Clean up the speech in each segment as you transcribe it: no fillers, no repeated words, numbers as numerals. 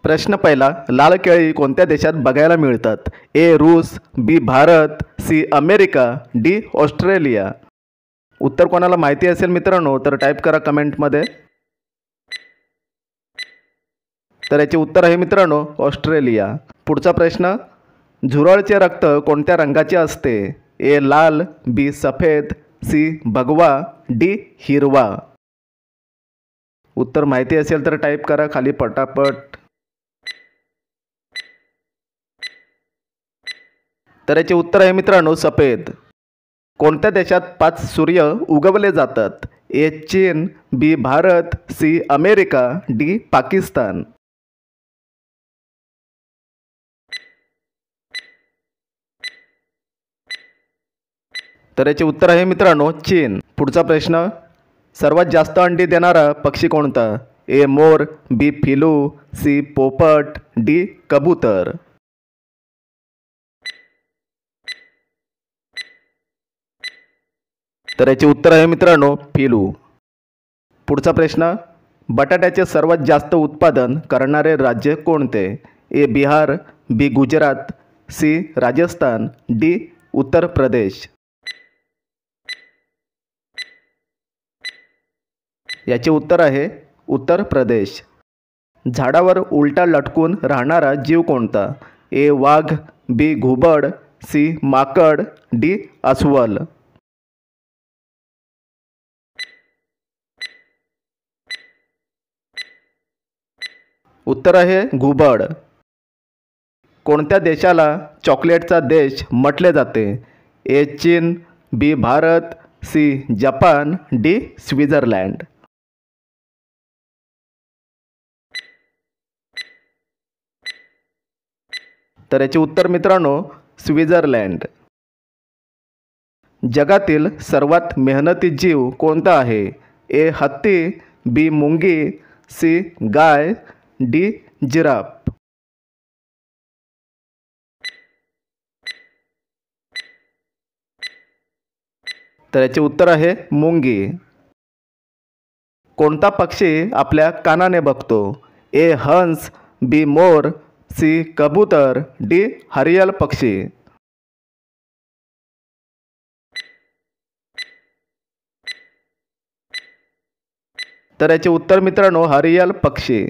प्रश्न पहिला, लाल केळी कोणत्या देशात बघायला मिळतात? ए रूस, B Bharat, C America, D Australia. उत्तर कोणाला माहिती असेल मित्रांनो तर टाईप करा कमेंटमध्ये. तर याचे उत्तर आहे मित्रांनो ऑस्ट्रेलिया. पुढचा प्रश्न, झुरळचे रक्त कोणत्या रंगाचे असते? ए लाल, बी सफेद, सी भगवा, डी हिरवा. उत्तर माहिती असेल तर टाईप करा खाली पटापट. तर याचे उत्तर आहे मित्रांनो सफेद. कोणत्या देशात 5 सूर्य उगवले जातात? ए चीन, B Bharat, C America, D Pakistan. तर याचे उत्तर आहे मित्रांनो चीन. पुढचा प्रश्न, सर्वात जास्त अंडी देणारा पक्षी कोणता? ए मोर, बी फिलू, सी पोपट, डी कबूतर. तर याचे उत्तर आहे मित्रांनो फिलू. पुढचा प्रश्न, बटाट्याचे सर्वात जास्त उत्पादन करणारे राज्य कोणते? ए बिहार, बी गुजरात, सी राजस्थान, डी उत्तर प्रदेश. याचे उत्तर आहे उत्तर प्रदेश. झाडावर उलटा लटकून राहणारा जीव कोणता? ए वाघ, बी घुबड, सी माकड, डी अस्वल. उत्तर आहे घुबड. कोणत्या देशाला चॉकलेटचा देश म्हटले जाते? ए चीन, बी भारत, सी जपान, डी स्वित्झर्लंड. तर याचे उत्तर मित्रांनो स्वित्झर्लंड. जगातील सर्वात मेहनती जीव कोणता आहे? ए हत्ती, बी मुंगी, सी गाय, डी जिराफ. तर याचे उत्तर आहे मुंगी. कोणता पक्षी आपल्या कानाने बघतो? ए हंस, बी मोर, सी कबूतर, डी हरियल पक्षी. तर याचे उत्तर मित्रांनो हरियल पक्षी.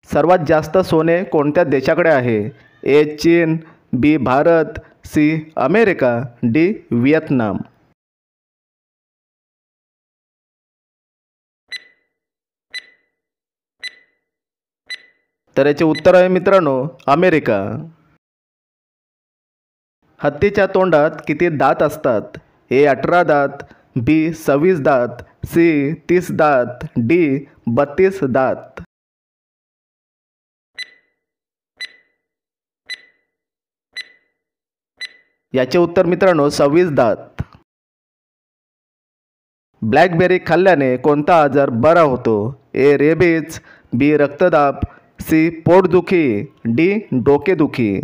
सर्वात जास्त सोने कोणत्या देशाकडे आहे? ए चीन, B Bharat, C America, D Vietnam. तर याचे उत्तर आहे मित्रांनो अमेरिका. हत्तीच्या तोंडात किती दात असतात? ए 18 दात, बी 26 दात, सी 30 दात, डी 32 दात. याचे उत्तर मित्रांनो 26 दात. ब्लॅकबेरी खाल्ल्याने कोणता आजार बरा होतो? ए रेबीज, बी रक्तदाब, सी पोटदुखी, डी डोकेदुखी.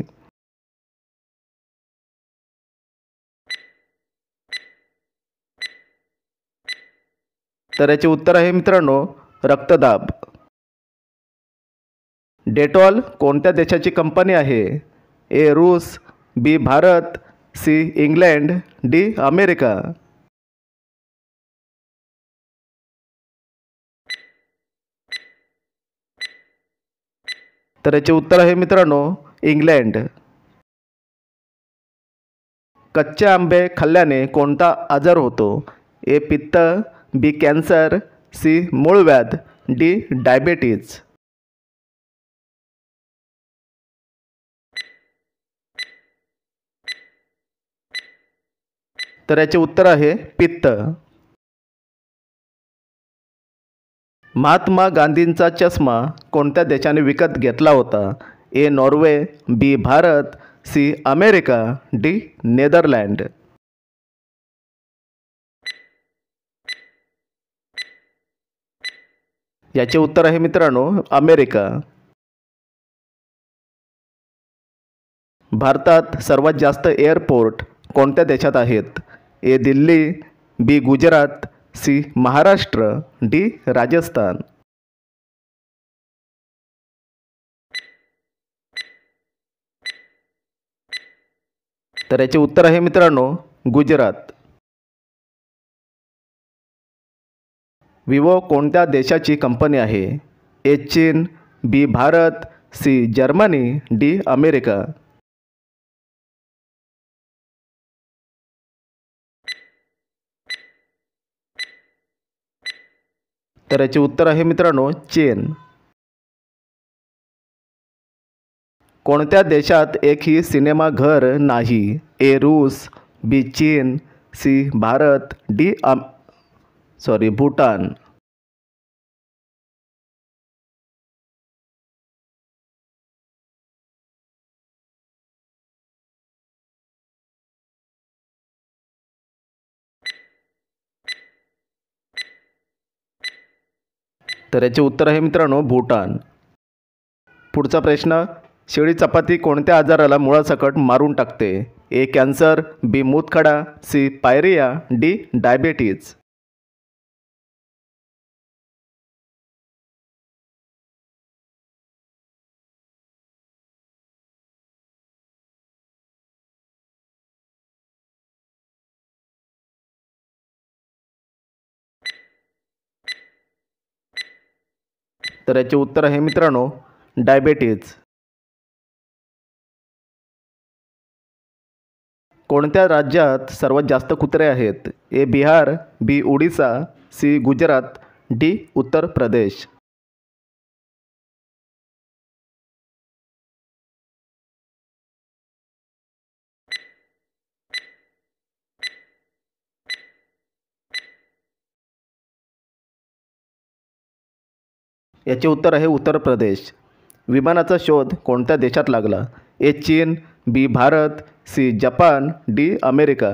तर याचे उत्तर आहे मित्रांनो रक्तदाब. डेटॉल कोणत्या देशाची कंपनी आहे? ए रूस, B Bharat, C England, D America. तर याचे उत्तर आहे मित्रांनो इंग्लंड. कच्चे आंबे खाल्ल्याने कोणता आजार होतो? ए पित्त, बी कॅन्सर, सी मूळव्याध, डी डायबेटीज. तर याचे उत्तर आहे पित्त. महात्मा गांधींचा चष्मा कोणत्या देशाने विकत घेतला होता? A Norway, B Bharat, C America, D Netherland. याचे उत्तर आहे मित्रांनो अमेरिका. भारतात सर्वात जास्त एअरपोर्ट कोणत्या देशात आहेत? ए दिल्ली, बी गुजरात, सी महाराष्ट्र, डी राजस्थान. तर याचे उत्तर आहे मित्रांनो गुजरात. विवो कोणत्या देशाची कंपनी आहे? ए चीन, B Bharat, C Germany, D America. तर याचे उत्तर आहे मित्रांनो चीन. कोणत्या देशात एकही सिनेमाघर नाही? ए रूस, बी चीन, सी भारत, डी भूटान. तर याचे उत्तर आहे मित्रांनो भूटान. पुढचा प्रश्न, शिळी चपाती कोणत्या आजाराला मुळासकट मारून टाकते? ए कॅन्सर, बी मूतखडा, सी पायरिया, डी डायबेटीज. तर याचे उत्तर आहे मित्रांनो डायबेटीज. कोणत्या राज्यात सर्वात जास्त कुत्रे आहेत? ए बिहार, बी ओडिसा, सी गुजरात, डी उत्तर प्रदेश. याचे उत्तर आहे उत्तर प्रदेश. विमानाचा शोध कोणत्या देशात लागला? ए चीन, बी भारत, सी जपान, डी अमेरिका.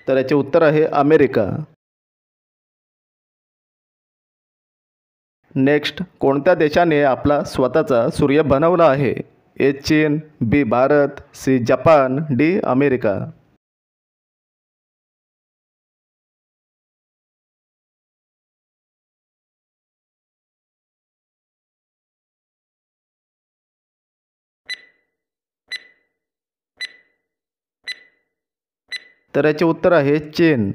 तर याचे उत्तर आहे अमेरिका. नेक्स्ट, कोणत्या देशाने आपला स्वतःचा सूर्य बनवला आहे? ए चीन, बी भारत, सी जपान, डी अमेरिका. तर याचे उत्तर आहे चीन.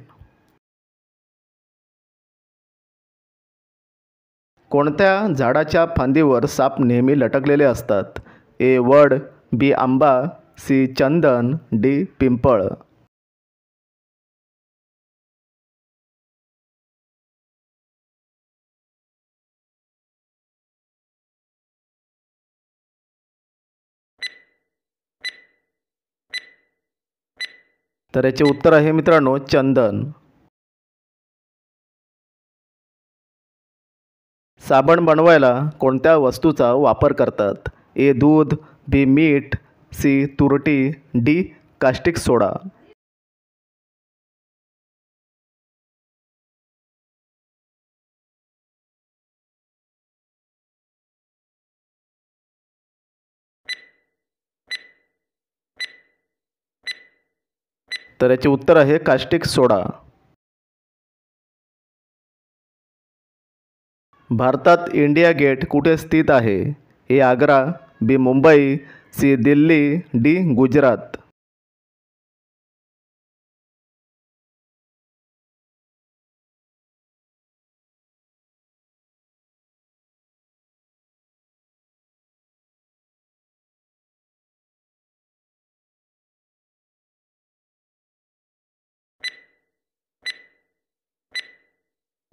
कोणत्या झाडाच्या फांदीवर साप नेहमी लटकलेले असतात? ए वड, बी आंबा, सी चंदन, डी पिंपळ. तर याचे उत्तर आहे मित्रांनो चंदन. साबण बनवायला कोणत्या वस्तूचा वापर करतात? ए दूध, बी मीठ, सी तुरटी, डी कास्टिक सोडा. तर याचे उत्तर आहे कास्टिक सोडा. भारतात इंडिया गेट कुठे स्थित आहे? ए आग्रा, बी मुंबई, सी दिल्ली, डी गुजरात.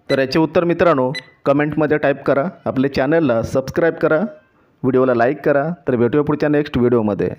तर याचे उत्तर मित्रांनो कमेंटमध्ये टाईप करा. आपले चॅनलला सबस्क्राईब करा, व्हिडिओला लाईक करा. तर भेटूया पुढच्या नेक्स्ट व्हिडिओमध्ये.